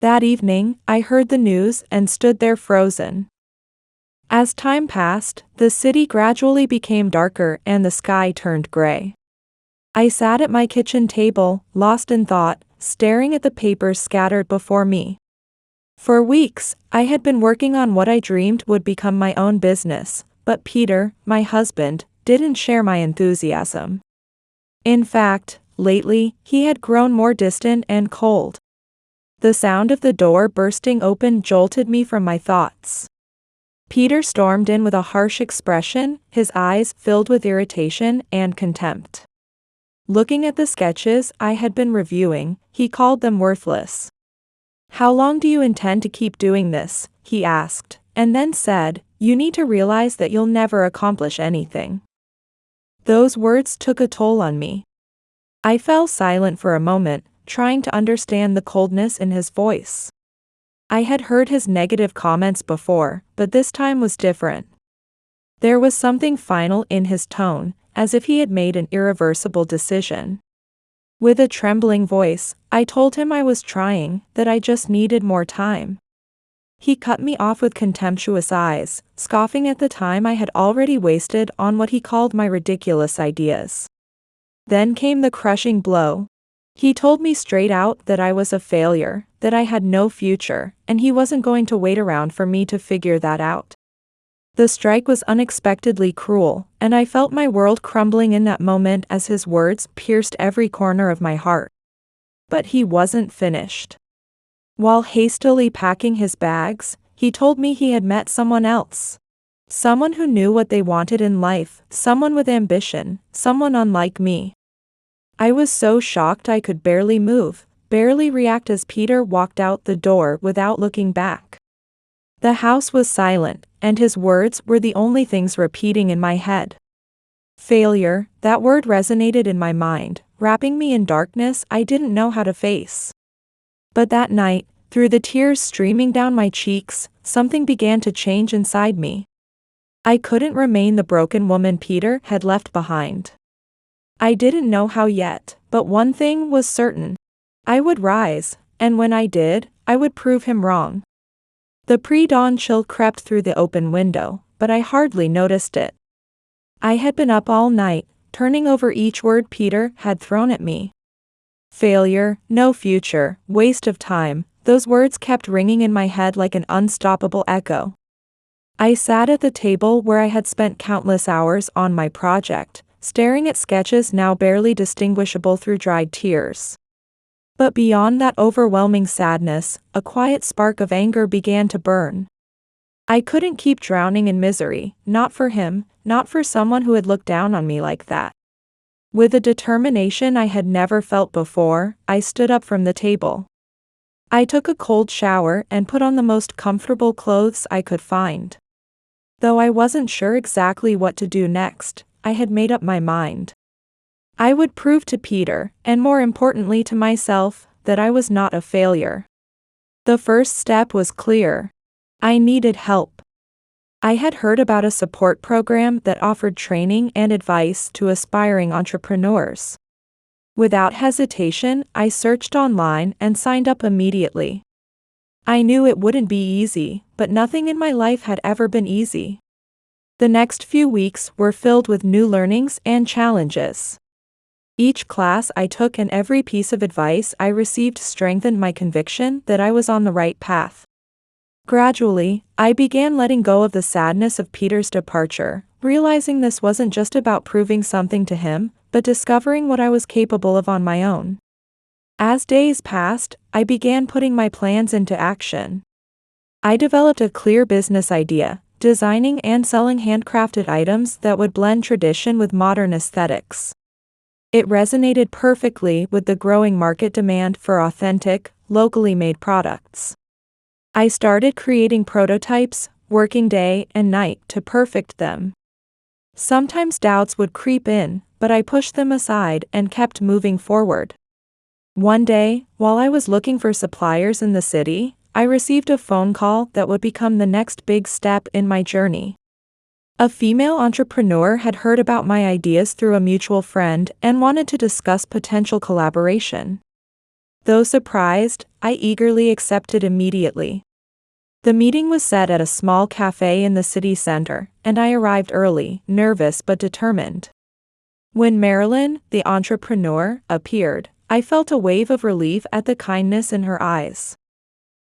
That evening, I heard the news and stood there frozen. As time passed, the city gradually became darker and the sky turned gray. I sat at my kitchen table, lost in thought, staring at the papers scattered before me. For weeks, I had been working on what I dreamed would become my own business, but Peter, my husband, didn't share my enthusiasm. In fact, lately, he had grown more distant and cold. The sound of the door bursting open jolted me from my thoughts. Peter stormed in with a harsh expression, his eyes filled with irritation and contempt. Looking at the sketches I had been reviewing, he called them worthless. "How long do you intend to keep doing this?" he asked, and then said, "You need to realize that you'll never accomplish anything." Those words took a toll on me. I fell silent for a moment, trying to understand the coldness in his voice. I had heard his negative comments before, but this time was different. There was something final in his tone, as if he had made an irreversible decision. With a trembling voice, I told him I was trying, that I just needed more time. He cut me off with contemptuous eyes, scoffing at the time I had already wasted on what he called my ridiculous ideas. Then came the crushing blow. He told me straight out that I was a failure, that I had no future, and he wasn't going to wait around for me to figure that out. The strike was unexpectedly cruel, and I felt my world crumbling in that moment as his words pierced every corner of my heart. But he wasn't finished. While hastily packing his bags, he told me he had met someone else. Someone who knew what they wanted in life, someone with ambition, someone unlike me. I was so shocked I could barely move, barely react as Peter walked out the door without looking back. The house was silent, and his words were the only things repeating in my head. Failure, that word resonated in my mind, wrapping me in darkness I didn't know how to face. But that night, through the tears streaming down my cheeks, something began to change inside me. I couldn't remain the broken woman Peter had left behind. I didn't know how yet, but one thing was certain. I would rise, and when I did, I would prove him wrong. The pre-dawn chill crept through the open window, but I hardly noticed it. I had been up all night, turning over each word Peter had thrown at me. Failure, no future, waste of time, those words kept ringing in my head like an unstoppable echo. I sat at the table where I had spent countless hours on my project, staring at sketches now barely distinguishable through dried tears. But beyond that overwhelming sadness, a quiet spark of anger began to burn. I couldn't keep drowning in misery, not for him, not for someone who had looked down on me like that. With a determination I had never felt before, I stood up from the table. I took a cold shower and put on the most comfortable clothes I could find. Though I wasn't sure exactly what to do next, I had made up my mind. I would prove to Peter, and more importantly to myself, that I was not a failure. The first step was clear. I needed help. I had heard about a support program that offered training and advice to aspiring entrepreneurs. Without hesitation, I searched online and signed up immediately. I knew it wouldn't be easy, but nothing in my life had ever been easy. The next few weeks were filled with new learnings and challenges. Each class I took and every piece of advice I received strengthened my conviction that I was on the right path. Gradually, I began letting go of the sadness of Peter's departure, realizing this wasn't just about proving something to him, but discovering what I was capable of on my own. As days passed, I began putting my plans into action. I developed a clear business idea, designing and selling handcrafted items that would blend tradition with modern aesthetics. It resonated perfectly with the growing market demand for authentic, locally made products. I started creating prototypes, working day and night to perfect them. Sometimes doubts would creep in, but I pushed them aside and kept moving forward. One day, while I was looking for suppliers in the city, I received a phone call that would become the next big step in my journey. A female entrepreneur had heard about my ideas through a mutual friend and wanted to discuss potential collaboration. Though surprised, I eagerly accepted immediately. The meeting was set at a small cafe in the city center, and I arrived early, nervous but determined. When Marilyn, the entrepreneur, appeared, I felt a wave of relief at the kindness in her eyes.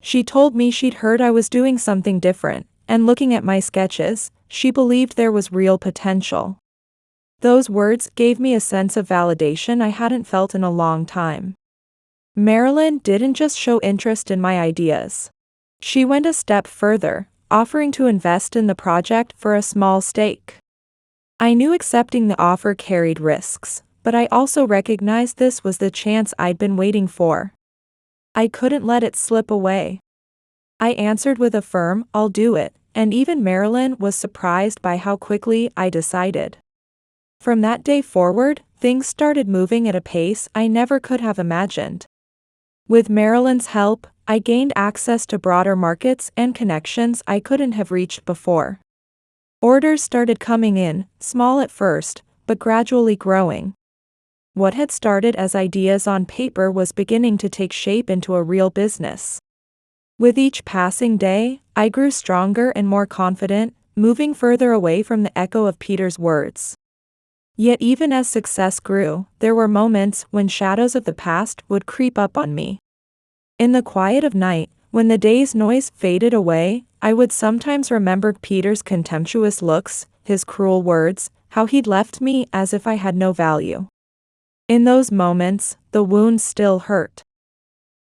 She told me she'd heard I was doing something different, and looking at my sketches, she believed there was real potential. Those words gave me a sense of validation I hadn't felt in a long time. Marilyn didn't just show interest in my ideas. She went a step further, offering to invest in the project for a small stake. I knew accepting the offer carried risks, but I also recognized this was the chance I'd been waiting for. I couldn't let it slip away. I answered with a firm, "I'll do it," and even Marilyn was surprised by how quickly I decided. From that day forward, things started moving at a pace I never could have imagined. With Marilyn's help, I gained access to broader markets and connections I couldn't have reached before. Orders started coming in, small at first, but gradually growing. What had started as ideas on paper was beginning to take shape into a real business. With each passing day, I grew stronger and more confident, moving further away from the echo of Peter's words. Yet even as success grew, there were moments when shadows of the past would creep up on me. In the quiet of night, when the day's noise faded away, I would sometimes remember Peter's contemptuous looks, his cruel words, how he'd left me as if I had no value. In those moments, the wound still hurt.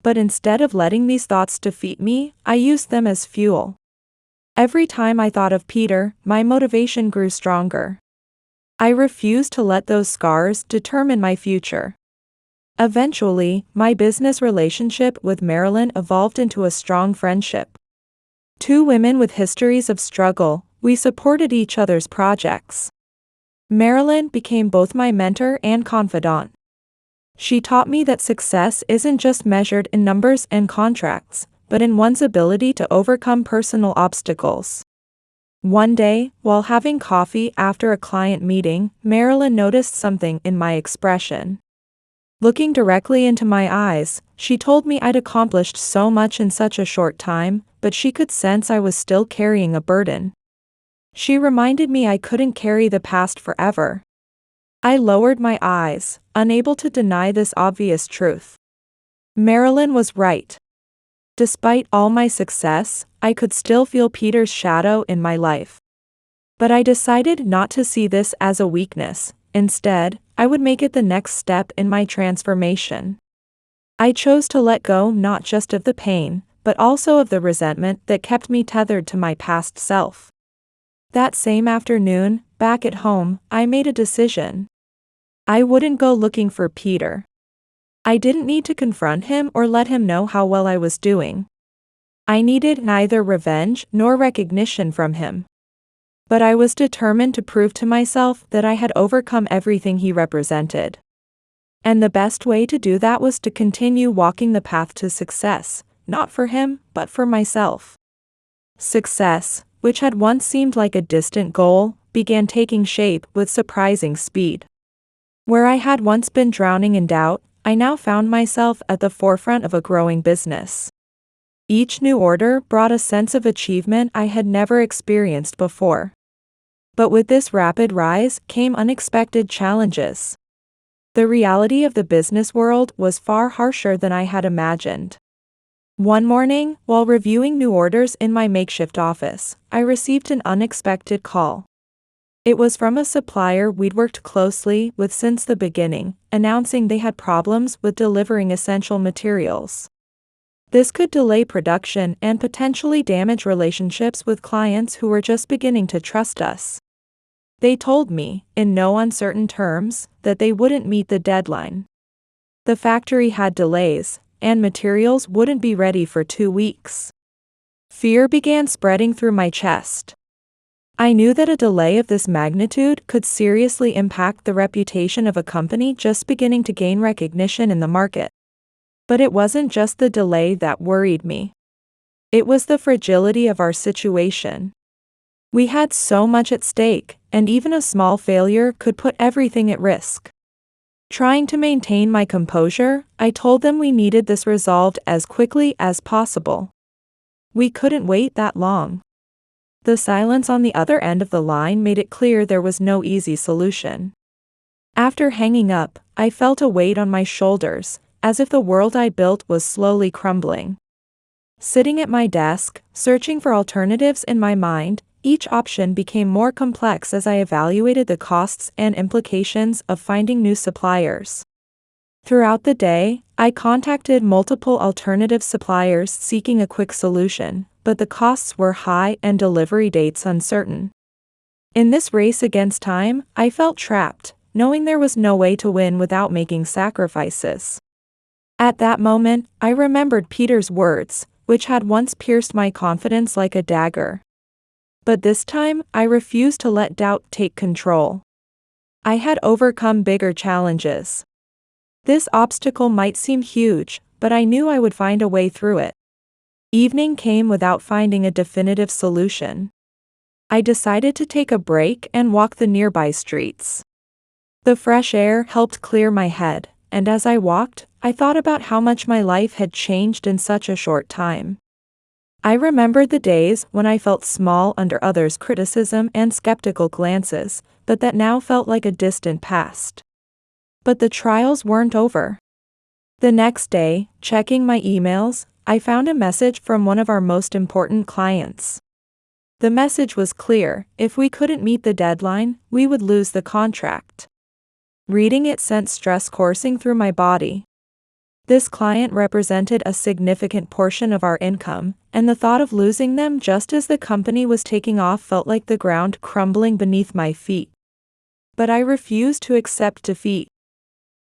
But instead of letting these thoughts defeat me, I used them as fuel. Every time I thought of Peter, my motivation grew stronger. I refused to let those scars determine my future. Eventually, my business relationship with Marilyn evolved into a strong friendship. Two women with histories of struggle, we supported each other's projects. Marilyn became both my mentor and confidant. She taught me that success isn't just measured in numbers and contracts, but in one's ability to overcome personal obstacles. One day, while having coffee after a client meeting, Marilyn noticed something in my expression. Looking directly into my eyes, she told me I'd accomplished so much in such a short time, but she could sense I was still carrying a burden. She reminded me I couldn't carry the past forever. I lowered my eyes, unable to deny this obvious truth. Marilyn was right. Despite all my success, I could still feel Peter's shadow in my life. But I decided not to see this as a weakness. Instead, I would make it the next step in my transformation. I chose to let go not just of the pain, but also of the resentment that kept me tethered to my past self. That same afternoon, back at home, I made a decision. I wouldn't go looking for Peter. I didn't need to confront him or let him know how well I was doing. I needed neither revenge nor recognition from him. But I was determined to prove to myself that I had overcome everything he represented. And the best way to do that was to continue walking the path to success, not for him, but for myself. Success, which had once seemed like a distant goal, began taking shape with surprising speed. Where I had once been drowning in doubt, I now found myself at the forefront of a growing business. Each new order brought a sense of achievement I had never experienced before. But with this rapid rise came unexpected challenges. The reality of the business world was far harsher than I had imagined. One morning, while reviewing new orders in my makeshift office, I received an unexpected call. It was from a supplier we'd worked closely with since the beginning, announcing they had problems with delivering essential materials. This could delay production and potentially damage relationships with clients who were just beginning to trust us. They told me, in no uncertain terms, that they wouldn't meet the deadline. The factory had delays, and materials wouldn't be ready for 2 weeks. Fear began spreading through my chest. I knew that a delay of this magnitude could seriously impact the reputation of a company just beginning to gain recognition in the market. But it wasn't just the delay that worried me. It was the fragility of our situation. We had so much at stake, and even a small failure could put everything at risk. Trying to maintain my composure, I told them we needed this resolved as quickly as possible. We couldn't wait that long. The silence on the other end of the line made it clear there was no easy solution. After hanging up, I felt a weight on my shoulders, as if the world I built was slowly crumbling. Sitting at my desk, searching for alternatives in my mind, each option became more complex as I evaluated the costs and implications of finding new suppliers. Throughout the day, I contacted multiple alternative suppliers seeking a quick solution, but the costs were high and delivery dates uncertain. In this race against time, I felt trapped, knowing there was no way to win without making sacrifices. At that moment, I remembered Peter's words, which had once pierced my confidence like a dagger. But this time, I refused to let doubt take control. I had overcome bigger challenges. This obstacle might seem huge, but I knew I would find a way through it. Evening came without finding a definitive solution. I decided to take a break and walk the nearby streets. The fresh air helped clear my head, and as I walked, I thought about how much my life had changed in such a short time. I remembered the days when I felt small under others' criticism and skeptical glances, but that now felt like a distant past. But the trials weren't over. The next day, checking my emails, I found a message from one of our most important clients. The message was clear: if we couldn't meet the deadline, we would lose the contract. Reading it sent stress coursing through my body. This client represented a significant portion of our income, and the thought of losing them just as the company was taking off felt like the ground crumbling beneath my feet. But I refused to accept defeat.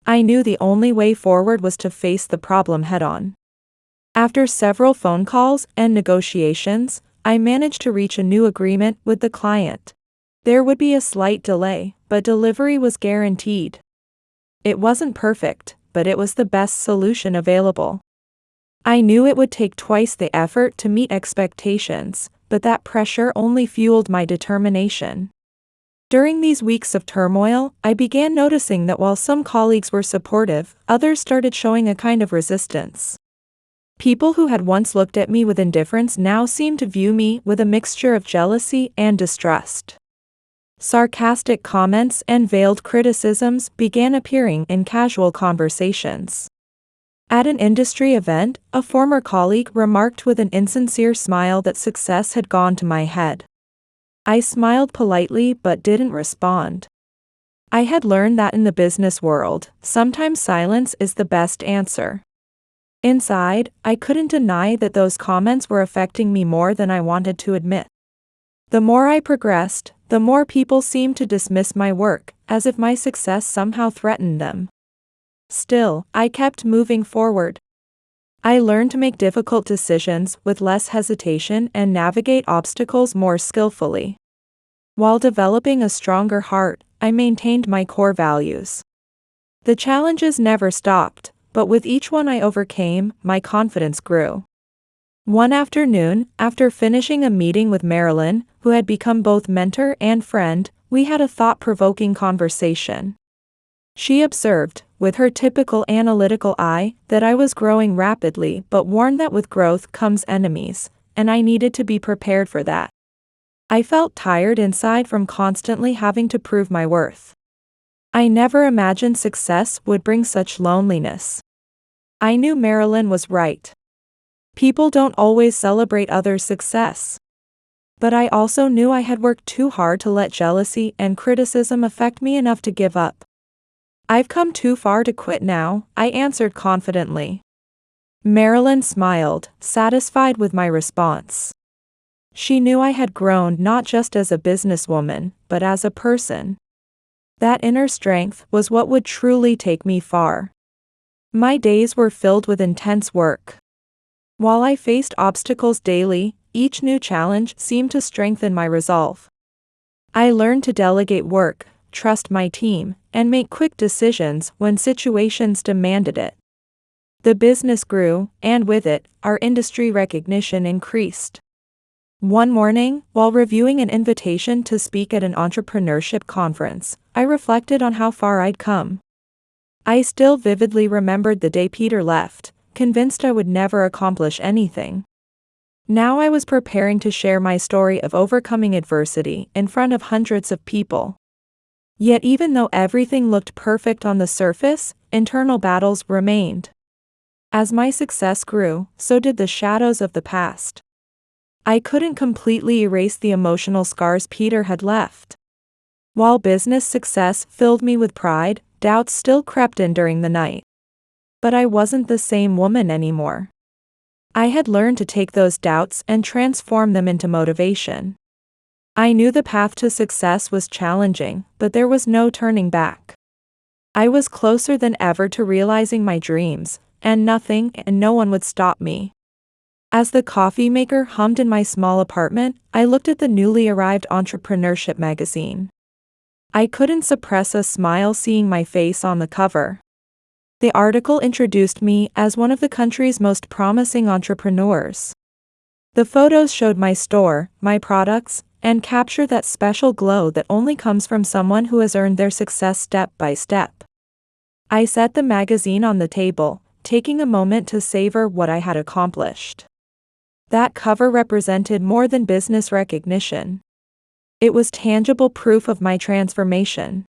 I knew the only way forward was to face the problem head-on. After several phone calls and negotiations, I managed to reach a new agreement with the client. There would be a slight delay, but delivery was guaranteed. It wasn't perfect, but it was the best solution available. I knew it would take twice the effort to meet expectations, but that pressure only fueled my determination. During these weeks of turmoil, I began noticing that while some colleagues were supportive, others started showing a kind of resistance. People who had once looked at me with indifference now seemed to view me with a mixture of jealousy and distrust. Sarcastic comments and veiled criticisms began appearing in casual conversations. At an industry event, a former colleague remarked with an insincere smile that success had gone to my head. I smiled politely but didn't respond. I had learned that in the business world, sometimes silence is the best answer. Inside, I couldn't deny that those comments were affecting me more than I wanted to admit. The more I progressed, the more people seemed to dismiss my work, as if my success somehow threatened them. Still, I kept moving forward. I learned to make difficult decisions with less hesitation and navigate obstacles more skillfully. While developing a stronger heart, I maintained my core values. The challenges never stopped, but with each one I overcame, my confidence grew. One afternoon, after finishing a meeting with Marilyn, who had become both mentor and friend, we had a thought-provoking conversation. She observed, with her typical analytical eye, that I was growing rapidly but warned that with growth comes enemies, and I needed to be prepared for that. I felt tired inside from constantly having to prove my worth. I never imagined success would bring such loneliness. I knew Marilyn was right. People don't always celebrate others' success. But I also knew I had worked too hard to let jealousy and criticism affect me enough to give up. I've come too far to quit now, I answered confidently. Marilyn smiled, satisfied with my response. She knew I had grown not just as a businesswoman, but as a person. That inner strength was what would truly take me far. My days were filled with intense work. While I faced obstacles daily, each new challenge seemed to strengthen my resolve. I learned to delegate work, trust my team, and make quick decisions when situations demanded it. The business grew, and with it, our industry recognition increased. One morning, while reviewing an invitation to speak at an entrepreneurship conference, I reflected on how far I'd come. I still vividly remembered the day Peter left, convinced I would never accomplish anything. Now I was preparing to share my story of overcoming adversity in front of hundreds of people. Yet even though everything looked perfect on the surface, internal battles remained. As my success grew, so did the shadows of the past. I couldn't completely erase the emotional scars Peter had left. While business success filled me with pride, doubts still crept in during the night. But I wasn't the same woman anymore. I had learned to take those doubts and transform them into motivation. I knew the path to success was challenging, but there was no turning back. I was closer than ever to realizing my dreams, and nothing and no one would stop me. As the coffee maker hummed in my small apartment, I looked at the newly arrived entrepreneurship magazine. I couldn't suppress a smile seeing my face on the cover. The article introduced me as one of the country's most promising entrepreneurs. The photos showed my store, my products, and captured that special glow that only comes from someone who has earned their success step by step. I set the magazine on the table, taking a moment to savor what I had accomplished. That cover represented more than business recognition. It was tangible proof of my transformation.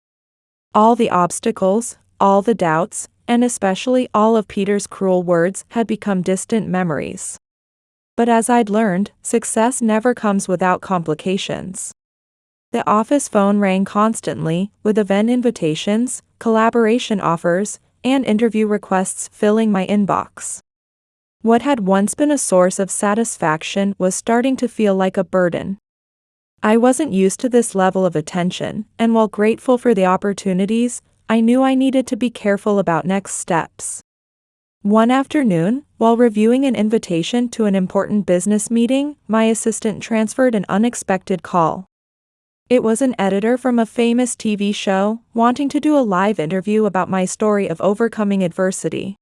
All the obstacles, all the doubts, and especially all of Peter's cruel words had become distant memories. But as I'd learned, success never comes without complications. The office phone rang constantly, with event invitations, collaboration offers, and interview requests filling my inbox. What had once been a source of satisfaction was starting to feel like a burden. I wasn't used to this level of attention, and while grateful for the opportunities, I knew I needed to be careful about next steps. One afternoon, while reviewing an invitation to an important business meeting, my assistant transferred an unexpected call. It was an editor from a famous TV show, wanting to do a live interview about my story of overcoming adversity.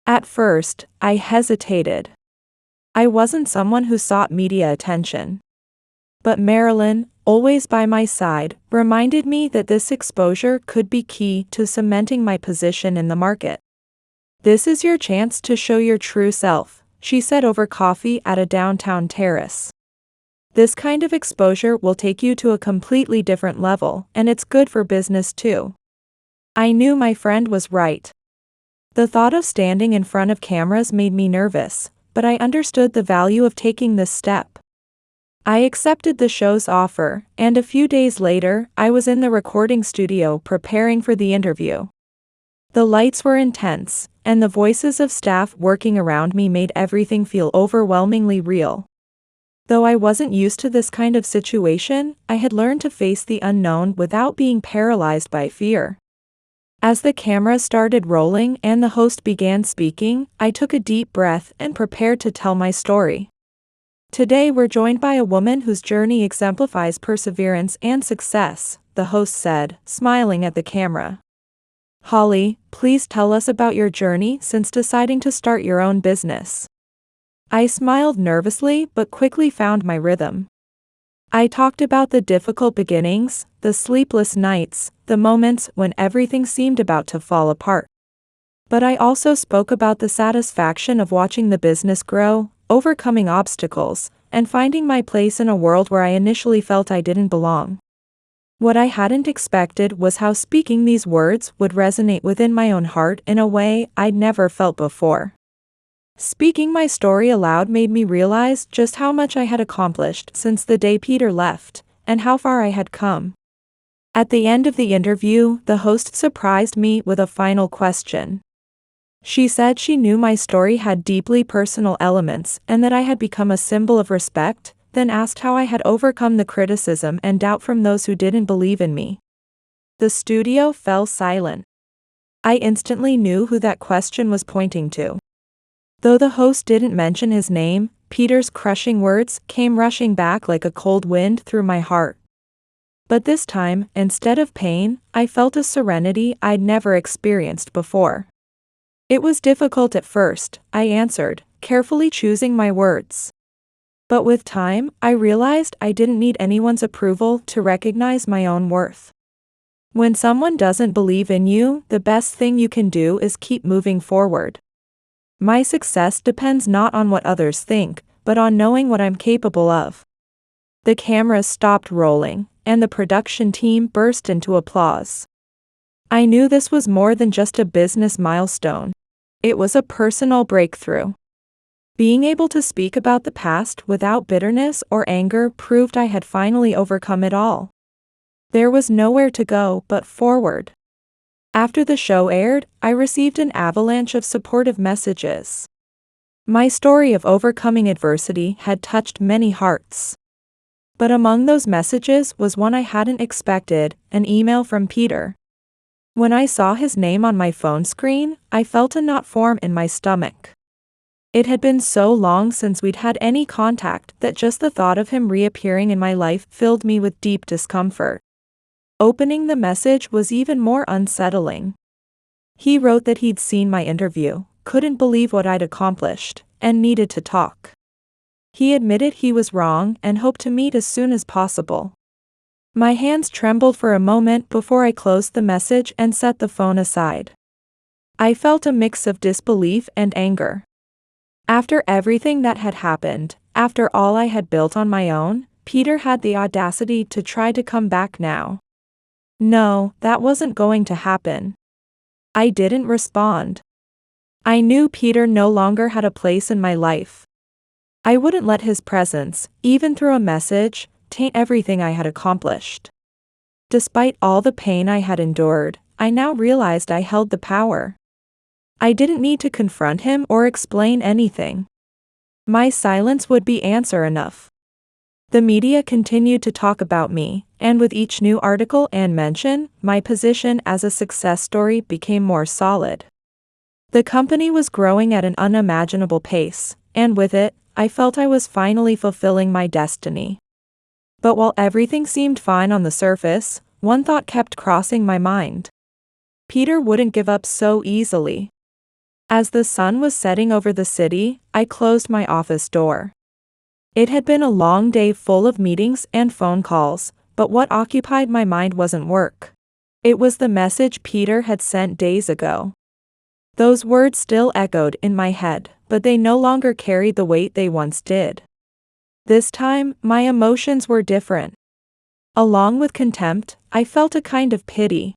At first, I hesitated. I wasn't someone who sought media attention. But Marilyn, always by my side, reminded me that this exposure could be key to cementing my position in the market. "This is your chance to show your true self," she said over coffee at a downtown terrace. "This kind of exposure will take you to a completely different level, and it's good for business too." I knew my friend was right. The thought of standing in front of cameras made me nervous, but I understood the value of taking this step. I accepted the show's offer, and a few days later, I was in the recording studio preparing for the interview. The lights were intense, and the voices of staff working around me made everything feel overwhelmingly real. Though I wasn't used to this kind of situation, I had learned to face the unknown without being paralyzed by fear. As the camera started rolling and the host began speaking, I took a deep breath and prepared to tell my story. "Today we're joined by a woman whose journey exemplifies perseverance and success," the host said, smiling at the camera. "Holly, please tell us about your journey since deciding to start your own business." I smiled nervously but quickly found my rhythm. I talked about the difficult beginnings, the sleepless nights, the moments when everything seemed about to fall apart. But I also spoke about the satisfaction of watching the business grow, overcoming obstacles, and finding my place in a world where I initially felt I didn't belong. What I hadn't expected was how speaking these words would resonate within my own heart in a way I'd never felt before. Speaking my story aloud made me realize just how much I had accomplished since the day Peter left, and how far I had come. At the end of the interview, the host surprised me with a final question. She said she knew my story had deeply personal elements and that I had become a symbol of respect, then asked how I had overcome the criticism and doubt from those who didn't believe in me. The studio fell silent. I instantly knew who that question was pointing to. Though the host didn't mention his name, Peter's crushing words came rushing back like a cold wind through my heart. But this time, instead of pain, I felt a serenity I'd never experienced before. "It was difficult at first," I answered, carefully choosing my words. "But with time, I realized I didn't need anyone's approval to recognize my own worth." When someone doesn't believe in you, the best thing you can do is keep moving forward. My success depends not on what others think, but on knowing what I'm capable of." The cameras stopped rolling, and the production team burst into applause. I knew this was more than just a business milestone. It was a personal breakthrough. Being able to speak about the past without bitterness or anger proved I had finally overcome it all. There was nowhere to go but forward. After the show aired, I received an avalanche of supportive messages. My story of overcoming adversity had touched many hearts. But among those messages was one I hadn't expected, an email from Peter. When I saw his name on my phone screen, I felt a knot form in my stomach. It had been so long since we'd had any contact that just the thought of him reappearing in my life filled me with deep discomfort. Opening the message was even more unsettling. He wrote that he'd seen my interview, couldn't believe what I'd accomplished, and needed to talk. He admitted he was wrong and hoped to meet as soon as possible. My hands trembled for a moment before I closed the message and set the phone aside. I felt a mix of disbelief and anger. After everything that had happened, after all I had built on my own, Peter had the audacity to try to come back now. No, that wasn't going to happen. I didn't respond. I knew Peter no longer had a place in my life. I wouldn't let his presence, even through a message, taint everything I had accomplished. Despite all the pain I had endured, I now realized I held the power. I didn't need to confront him or explain anything. My silence would be answer enough. The media continued to talk about me, and with each new article and mention, my position as a success story became more solid. The company was growing at an unimaginable pace, and with it, I felt I was finally fulfilling my destiny. But while everything seemed fine on the surface, one thought kept crossing my mind. Peter wouldn't give up so easily. As the sun was setting over the city, I closed my office door. It had been a long day full of meetings and phone calls, but what occupied my mind wasn't work. It was the message Peter had sent days ago. Those words still echoed in my head, but they no longer carried the weight they once did. This time, my emotions were different. Along with contempt, I felt a kind of pity.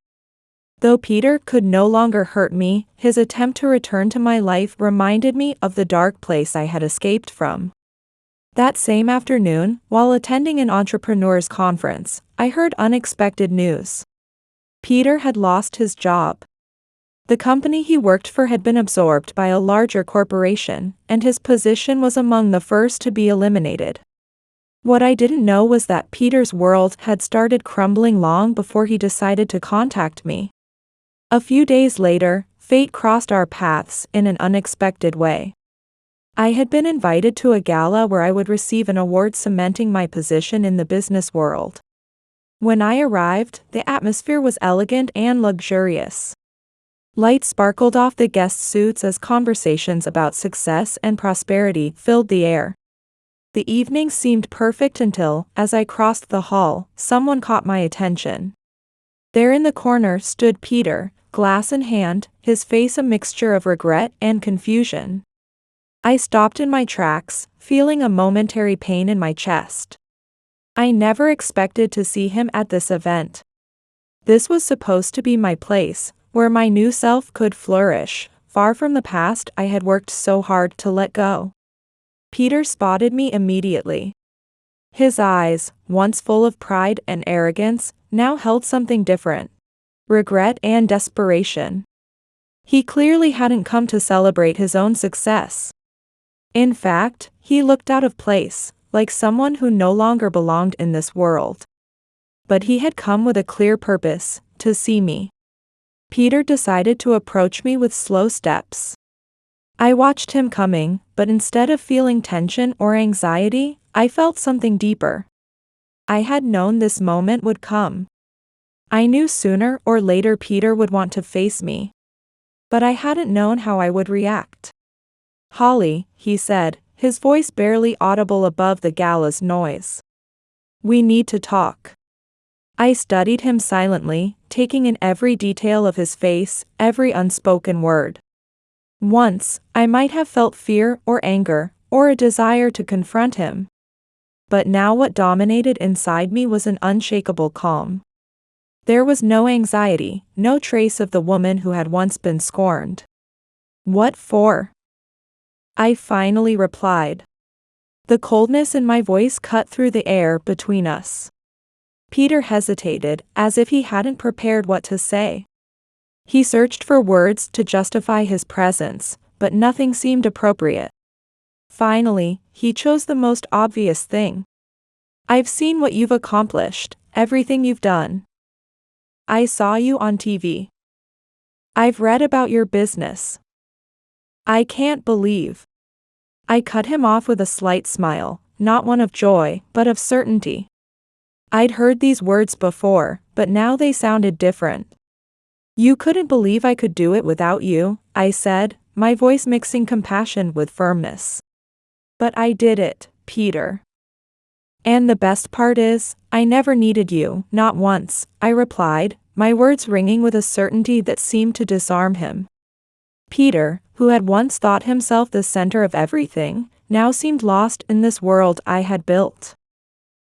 Though Peter could no longer hurt me, his attempt to return to my life reminded me of the dark place I had escaped from. That same afternoon, while attending an entrepreneurs conference, I heard unexpected news. Peter had lost his job. The company he worked for had been absorbed by a larger corporation, and his position was among the first to be eliminated. What I didn't know was that Peter's world had started crumbling long before he decided to contact me. A few days later, fate crossed our paths in an unexpected way. I had been invited to a gala where I would receive an award cementing my position in the business world. When I arrived, the atmosphere was elegant and luxurious. Lights sparkled off the guest suits as conversations about success and prosperity filled the air. The evening seemed perfect until, as I crossed the hall, someone caught my attention. There in the corner stood Peter, glass in hand, his face a mixture of regret and confusion. I stopped in my tracks, feeling a momentary pain in my chest. I never expected to see him at this event. This was supposed to be my place, where my new self could flourish, far from the past I had worked so hard to let go. Peter spotted me immediately. His eyes, once full of pride and arrogance, now held something different: regret and desperation. He clearly hadn't come to celebrate his own success. In fact, he looked out of place, like someone who no longer belonged in this world. But he had come with a clear purpose: to see me. Peter decided to approach me with slow steps. I watched him coming, but instead of feeling tension or anxiety, I felt something deeper. I had known this moment would come. I knew sooner or later Peter would want to face me. But I hadn't known how I would react. "Holly," he said, his voice barely audible above the gala's noise. "We need to talk." I studied him silently, taking in every detail of his face, every unspoken word. Once, I might have felt fear or anger, or a desire to confront him. But now what dominated inside me was an unshakable calm. There was no anxiety, no trace of the woman who had once been scorned. "What for?" I finally replied. The coldness in my voice cut through the air between us. Peter hesitated, as if he hadn't prepared what to say. He searched for words to justify his presence, but nothing seemed appropriate. Finally, he chose the most obvious thing. "I've seen what you've accomplished, everything you've done. I saw you on TV. I've read about your business. I can't believe." I cut him off with a slight smile, not one of joy, but of certainty. I'd heard these words before, but now they sounded different. "You couldn't believe I could do it without you," I said, my voice mixing compassion with firmness. "But I did it, Peter. And the best part is, I never needed you, not once," I replied, my words ringing with a certainty that seemed to disarm him. Peter, who had once thought himself the center of everything, now seemed lost in this world I had built.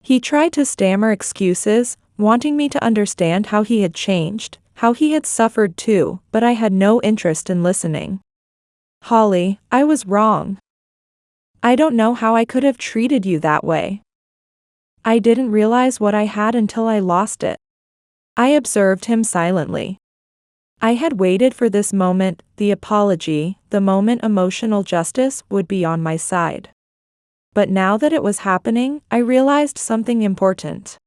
He tried to stammer excuses, wanting me to understand how he had changed, how he had suffered too, but I had no interest in listening. "Holly, I was wrong. I don't know how I could have treated you that way. I didn't realize what I had until I lost it." I observed him silently. I had waited for this moment, the apology, the moment emotional justice would be on my side. But now that it was happening, I realized something important.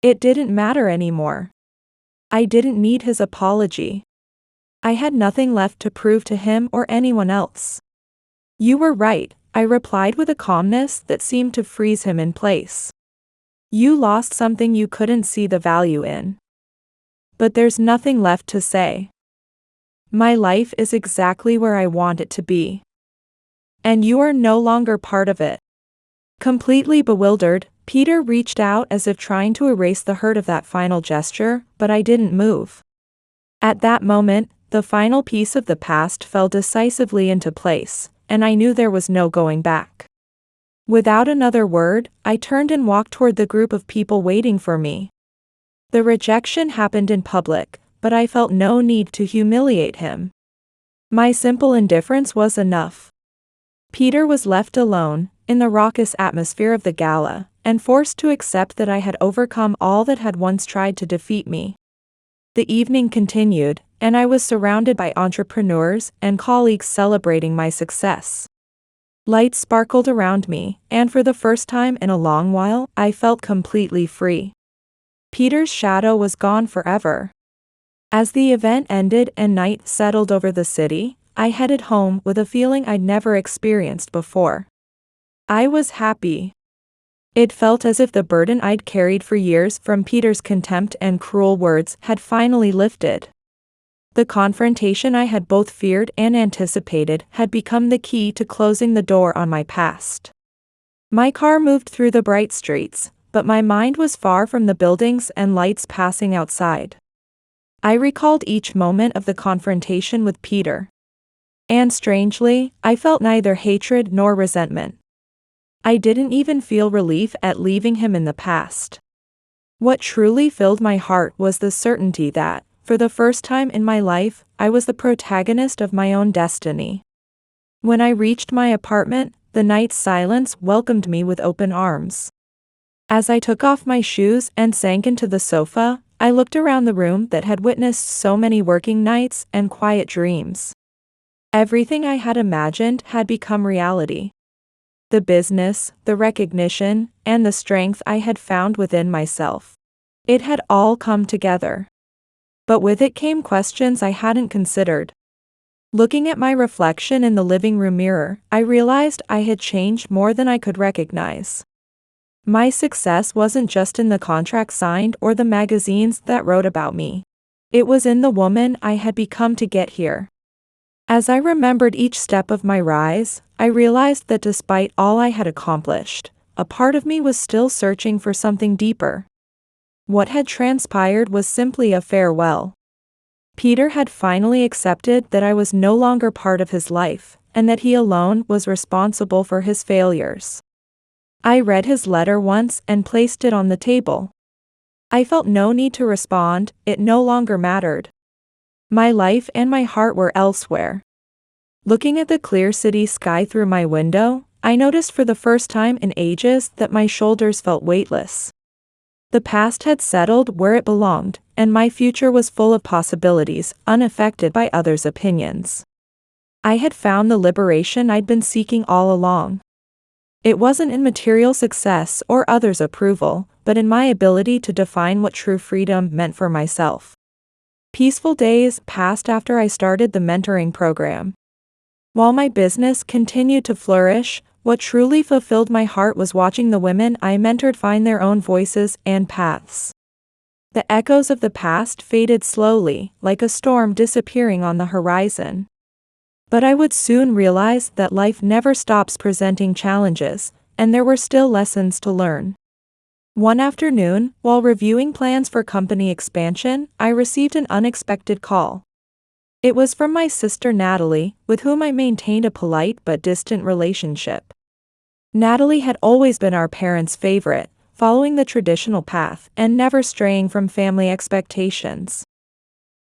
It didn't matter anymore. I didn't need his apology. I had nothing left to prove to him or anyone else. "You were right," I replied with a calmness that seemed to freeze him in place. "You lost something you couldn't see the value in. But there's nothing left to say. My life is exactly where I want it to be. And you are no longer part of it." Completely bewildered, Peter reached out as if trying to erase the hurt of that final gesture, but I didn't move. At that moment, the final piece of the past fell decisively into place, and I knew there was no going back. Without another word, I turned and walked toward the group of people waiting for me. The rejection happened in public, but I felt no need to humiliate him. My simple indifference was enough. Peter was left alone, in the raucous atmosphere of the gala, and forced to accept that I had overcome all that had once tried to defeat me. The evening continued, and I was surrounded by entrepreneurs and colleagues celebrating my success. Lights sparkled around me, and for the first time in a long while, I felt completely free. Peter's shadow was gone forever. As the event ended and night settled over the city, I headed home with a feeling I'd never experienced before. I was happy. It felt as if the burden I'd carried for years from Peter's contempt and cruel words had finally lifted. The confrontation I had both feared and anticipated had become the key to closing the door on my past. My car moved through the bright streets, but my mind was far from the buildings and lights passing outside. I recalled each moment of the confrontation with Peter. And strangely, I felt neither hatred nor resentment. I didn't even feel relief at leaving him in the past. What truly filled my heart was the certainty that, for the first time in my life, I was the protagonist of my own destiny. When I reached my apartment, the night's silence welcomed me with open arms. As I took off my shoes and sank into the sofa, I looked around the room that had witnessed so many working nights and quiet dreams. Everything I had imagined had become reality. The business, the recognition, and the strength I had found within myself. It had all come together. But with it came questions I hadn't considered. Looking at my reflection in the living room mirror, I realized I had changed more than I could recognize. My success wasn't just in the contract signed or the magazines that wrote about me. It was in the woman I had become to get here. As I remembered each step of my rise, I realized that despite all I had accomplished, a part of me was still searching for something deeper. What had transpired was simply a farewell. Peter had finally accepted that I was no longer part of his life, and that he alone was responsible for his failures. I read his letter once and placed it on the table. I felt no need to respond, it no longer mattered. My life and my heart were elsewhere. Looking at the clear city sky through my window, I noticed for the first time in ages that my shoulders felt weightless. The past had settled where it belonged, and my future was full of possibilities, unaffected by others' opinions. I had found the liberation I'd been seeking all along. It wasn't in material success or others' approval, but in my ability to define what true freedom meant for myself. Peaceful days passed after I started the mentoring program. While my business continued to flourish, what truly fulfilled my heart was watching the women I mentored find their own voices and paths. The echoes of the past faded slowly, like a storm disappearing on the horizon. But I would soon realize that life never stops presenting challenges, and there were still lessons to learn. One afternoon, while reviewing plans for company expansion, I received an unexpected call. It was from my sister Natalie, with whom I maintained a polite but distant relationship. Natalie had always been our parents' favorite, following the traditional path and never straying from family expectations.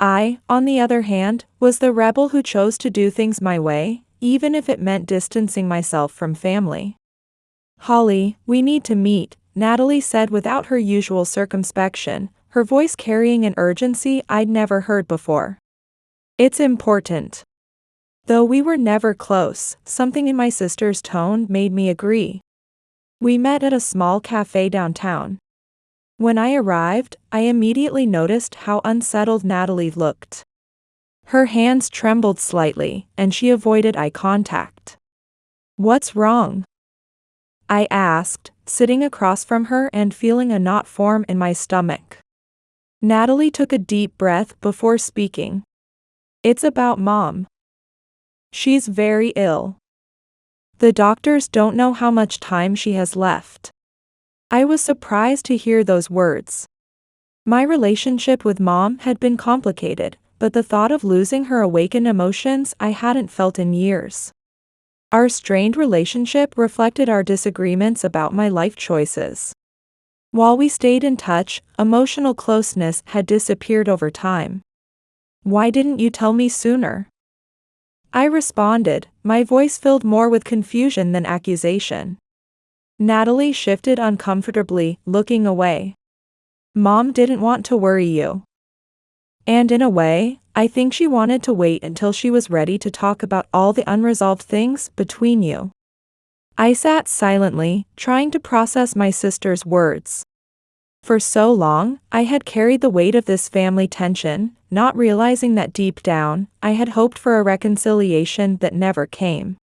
I, on the other hand, was the rebel who chose to do things my way, even if it meant distancing myself from family. "Holly, we need to meet," Natalie said without her usual circumspection, her voice carrying an urgency I'd never heard before. "It's important." Though we were never close, something in my sister's tone made me agree. We met at a small cafe downtown. When I arrived, I immediately noticed how unsettled Natalie looked. Her hands trembled slightly, and she avoided eye contact. "What's wrong?" I asked, sitting across from her and feeling a knot form in my stomach. Natalie took a deep breath before speaking. "It's about Mom. She's very ill. The doctors don't know how much time she has left." I was surprised to hear those words. My relationship with Mom had been complicated, but the thought of losing her awakened emotions I hadn't felt in years. Our strained relationship reflected our disagreements about my life choices. While we stayed in touch, emotional closeness had disappeared over time. "Why didn't you tell me sooner?" I responded, my voice filled more with confusion than accusation. Natalie shifted uncomfortably, looking away. "Mom didn't want to worry you. And in a way, I think she wanted to wait until she was ready to talk about all the unresolved things between you." I sat silently, trying to process my sister's words. For so long, I had carried the weight of this family tension, not realizing that deep down, I had hoped for a reconciliation that never came.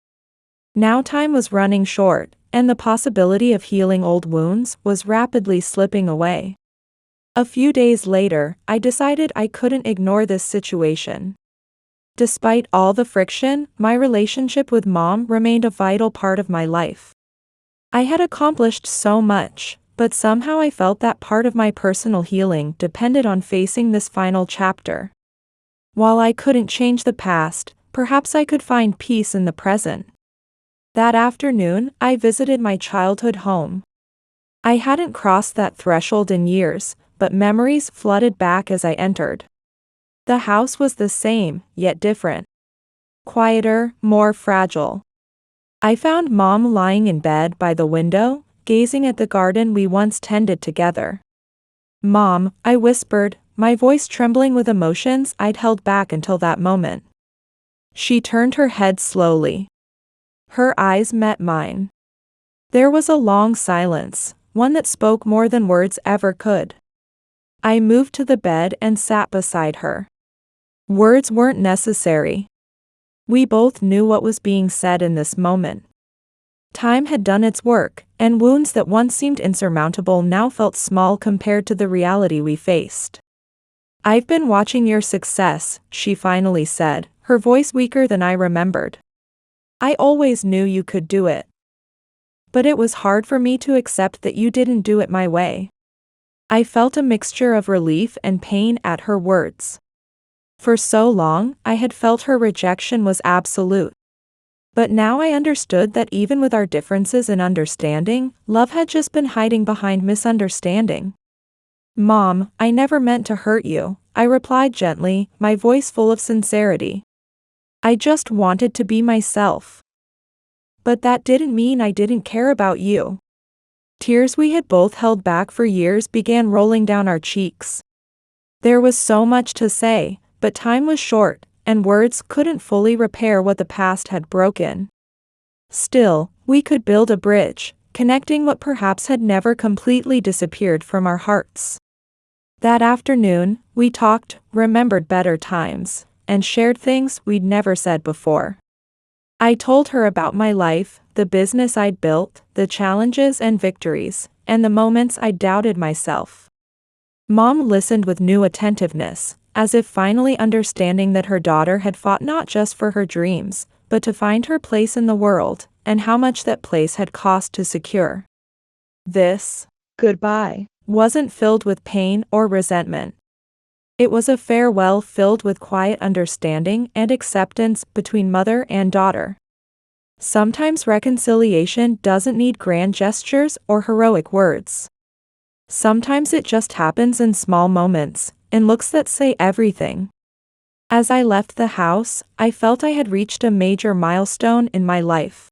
Now time was running short, and the possibility of healing old wounds was rapidly slipping away. A few days later, I decided I couldn't ignore this situation. Despite all the friction, my relationship with Mom remained a vital part of my life. I had accomplished so much, but somehow I felt that part of my personal healing depended on facing this final chapter. While I couldn't change the past, perhaps I could find peace in the present. That afternoon, I visited my childhood home. I hadn't crossed that threshold in years, but memories flooded back as I entered. The house was the same, yet different. Quieter, more fragile. I found Mom lying in bed by the window, gazing at the garden we once tended together. "Mom," I whispered, my voice trembling with emotions I'd held back until that moment. She turned her head slowly. Her eyes met mine. There was a long silence, one that spoke more than words ever could. I moved to the bed and sat beside her. Words weren't necessary. We both knew what was being said in this moment. Time had done its work, and wounds that once seemed insurmountable now felt small compared to the reality we faced. "I've been watching your success," she finally said, her voice weaker than I remembered. "I always knew you could do it. But it was hard for me to accept that you didn't do it my way." I felt a mixture of relief and pain at her words. For so long, I had felt her rejection was absolute. But now I understood that even with our differences in understanding, love had just been hiding behind misunderstanding. "Mom, I never meant to hurt you," I replied gently, my voice full of sincerity. "I just wanted to be myself. But that didn't mean I didn't care about you." Tears we had both held back for years began rolling down our cheeks. There was so much to say, but time was short, and words couldn't fully repair what the past had broken. Still, we could build a bridge, connecting what perhaps had never completely disappeared from our hearts. That afternoon, we talked, remembered better times, and shared things we'd never said before. I told her about my life, the business I'd built, the challenges and victories, and the moments I doubted myself. Mom listened with new attentiveness, as if finally understanding that her daughter had fought not just for her dreams, but to find her place in the world, and how much that place had cost to secure. This goodbye wasn't filled with pain or resentment. It was a farewell filled with quiet understanding and acceptance between mother and daughter. Sometimes reconciliation doesn't need grand gestures or heroic words. Sometimes it just happens in small moments, in looks that say everything. As I left the house, I felt I had reached a major milestone in my life.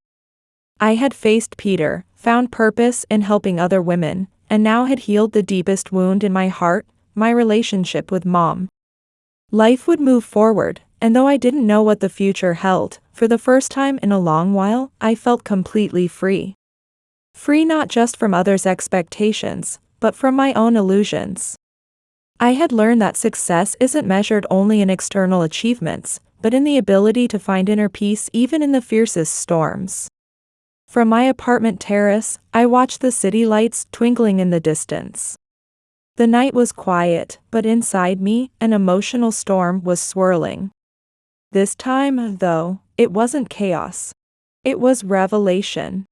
I had faced Peter, found purpose in helping other women, and now had healed the deepest wound in my heart, my relationship with Mom. Life would move forward, and though I didn't know what the future held, for the first time in a long while, I felt completely free. Free not just from others' expectations, but from my own illusions. I had learned that success isn't measured only in external achievements, but in the ability to find inner peace even in the fiercest storms. From my apartment terrace, I watched the city lights twinkling in the distance. The night was quiet, but inside me, an emotional storm was swirling. This time, though, it wasn't chaos. It was revelation.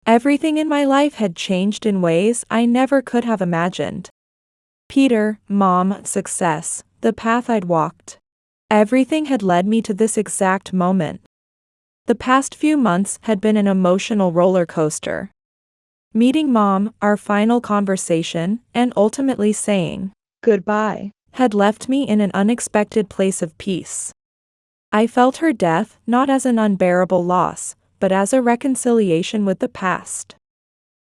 Everything in my life had changed in ways I never could have imagined. Peter, Mom, success, the path I'd walked. Everything had led me to this exact moment. The past few months had been an emotional roller coaster. Meeting Mom, our final conversation, and ultimately saying goodbye, had left me in an unexpected place of peace. I felt her death not as an unbearable loss, but as a reconciliation with the past.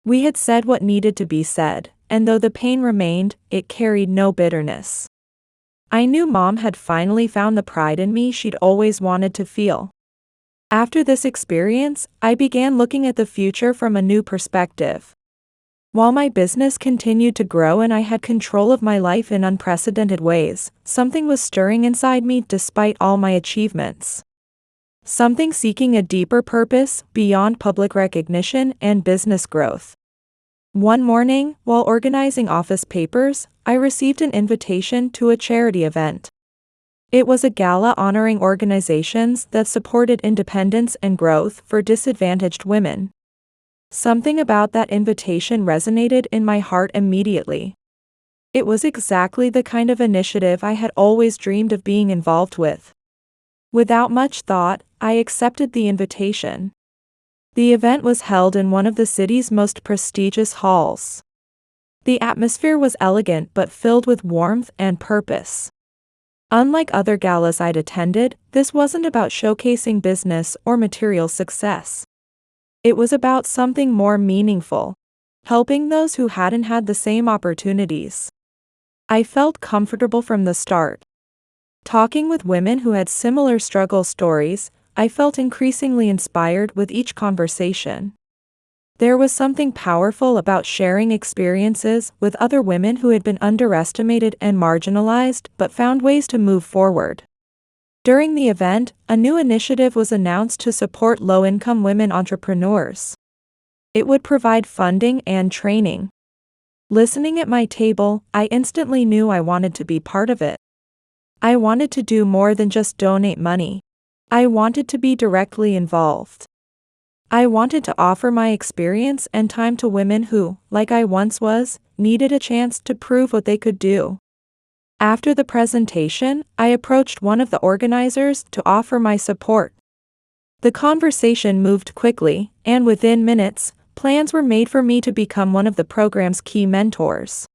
We had said what needed to be said, and though the pain remained, it carried no bitterness. I knew Mom had finally found the pride in me she'd always wanted to feel. After this experience, I began looking at the future from a new perspective. While my business continued to grow and I had control of my life in unprecedented ways, something was stirring inside me despite all my achievements. Something seeking a deeper purpose beyond public recognition and business growth. One morning, while organizing office papers, I received an invitation to a charity event. It was a gala honoring organizations that supported independence and growth for disadvantaged women. Something about that invitation resonated in my heart immediately. It was exactly the kind of initiative I had always dreamed of being involved with. Without much thought, I accepted the invitation. The event was held in one of the city's most prestigious halls. The atmosphere was elegant but filled with warmth and purpose. Unlike other galas I'd attended, this wasn't about showcasing business or material success. It was about something more meaningful, helping those who hadn't had the same opportunities. I felt comfortable from the start. Talking with women who had similar struggle stories, I felt increasingly inspired with each conversation. There was something powerful about sharing experiences with other women who had been underestimated and marginalized but found ways to move forward. During the event, a new initiative was announced to support low-income women entrepreneurs. It would provide funding and training. Listening at my table, I instantly knew I wanted to be part of it. I wanted to do more than just donate money. I wanted to be directly involved. I wanted to offer my experience and time to women who, like I once was, needed a chance to prove what they could do. After the presentation, I approached one of the organizers to offer my support. The conversation moved quickly, and within minutes, plans were made for me to become one of the program's key mentors.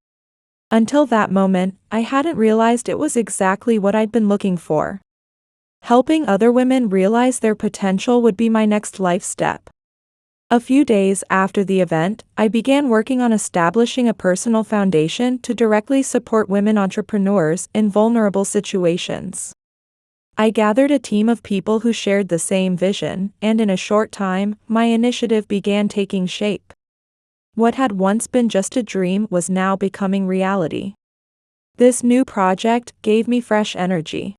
Until that moment, I hadn't realized it was exactly what I'd been looking for. Helping other women realize their potential would be my next life step. A few days after the event, I began working on establishing a personal foundation to directly support women entrepreneurs in vulnerable situations. I gathered a team of people who shared the same vision, and in a short time, my initiative began taking shape. What had once been just a dream was now becoming reality. This new project gave me fresh energy.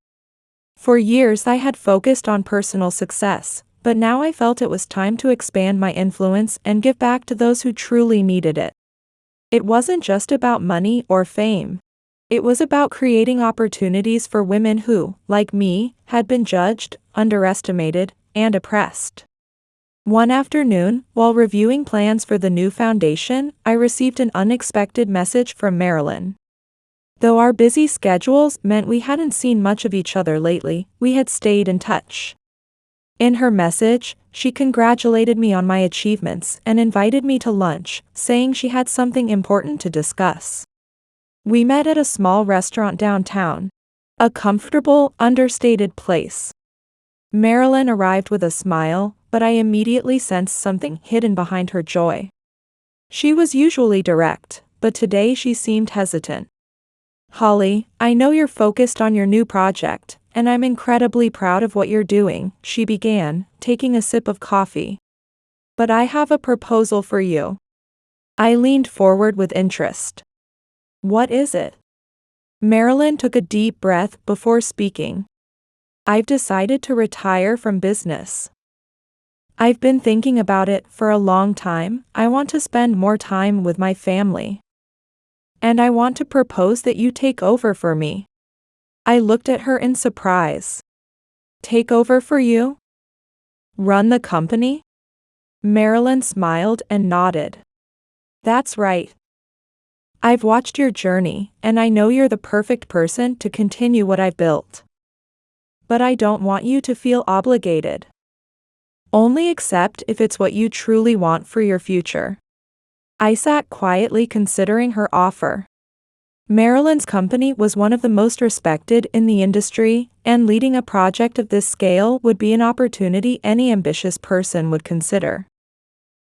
For years I had focused on personal success, but now I felt it was time to expand my influence and give back to those who truly needed it. It wasn't just about money or fame. It was about creating opportunities for women who, like me, had been judged, underestimated, and oppressed. One afternoon, while reviewing plans for the new foundation, I received an unexpected message from Marilyn. Though our busy schedules meant we hadn't seen much of each other lately, we had stayed in touch. In her message, she congratulated me on my achievements and invited me to lunch, saying she had something important to discuss. We met at a small restaurant downtown. A comfortable, understated place. Marilyn arrived with a smile, but I immediately sensed something hidden behind her joy. She was usually direct, but today she seemed hesitant. "Holly, I know you're focused on your new project, and I'm incredibly proud of what you're doing," she began, taking a sip of coffee. "But I have a proposal for you." I leaned forward with interest. "What is it?" Marilyn took a deep breath before speaking. "I've decided to retire from business. I've been thinking about it for a long time. I want to spend more time with my family. And I want to propose that you take over for me." I looked at her in surprise. "Take over for you? Run the company?" Marilyn smiled and nodded. "That's right. I've watched your journey, and I know you're the perfect person to continue what I've built. But I don't want you to feel obligated. Only accept if it's what you truly want for your future." I sat quietly considering her offer. Marilyn's company was one of the most respected in the industry, and leading a project of this scale would be an opportunity any ambitious person would consider.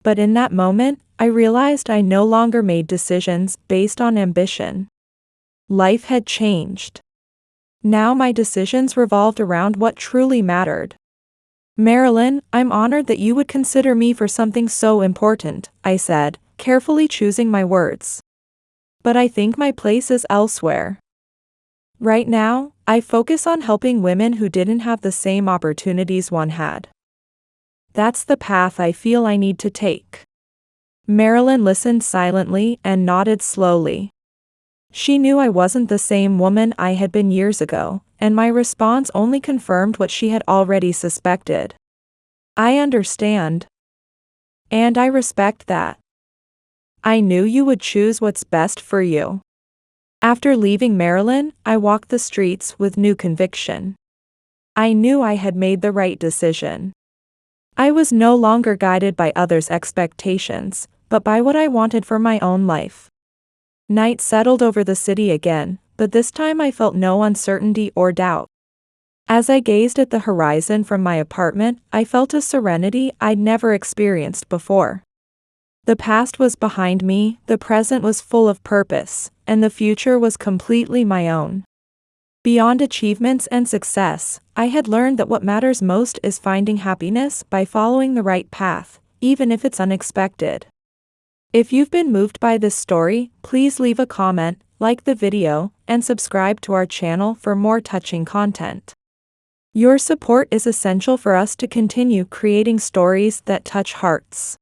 But in that moment, I realized I no longer made decisions based on ambition. Life had changed. Now my decisions revolved around what truly mattered. "Marilyn, I'm honored that you would consider me for something so important," I said, carefully choosing my words. "But I think my place is elsewhere. Right now, I focus on helping women who didn't have the same opportunities one had. That's the path I feel I need to take." Marilyn listened silently and nodded slowly. She knew I wasn't the same woman I had been years ago, and my response only confirmed what she had already suspected. "I understand. And I respect that. I knew you would choose what's best for you." After leaving Marilyn, I walked the streets with new conviction. I knew I had made the right decision. I was no longer guided by others' expectations, but by what I wanted for my own life. Night settled over the city again, but this time I felt no uncertainty or doubt. As I gazed at the horizon from my apartment, I felt a serenity I'd never experienced before. The past was behind me, the present was full of purpose, and the future was completely my own. Beyond achievements and success, I had learned that what matters most is finding happiness by following the right path, even if it's unexpected. If you've been moved by this story, please leave a comment, like the video, and subscribe to our channel for more touching content. Your support is essential for us to continue creating stories that touch hearts.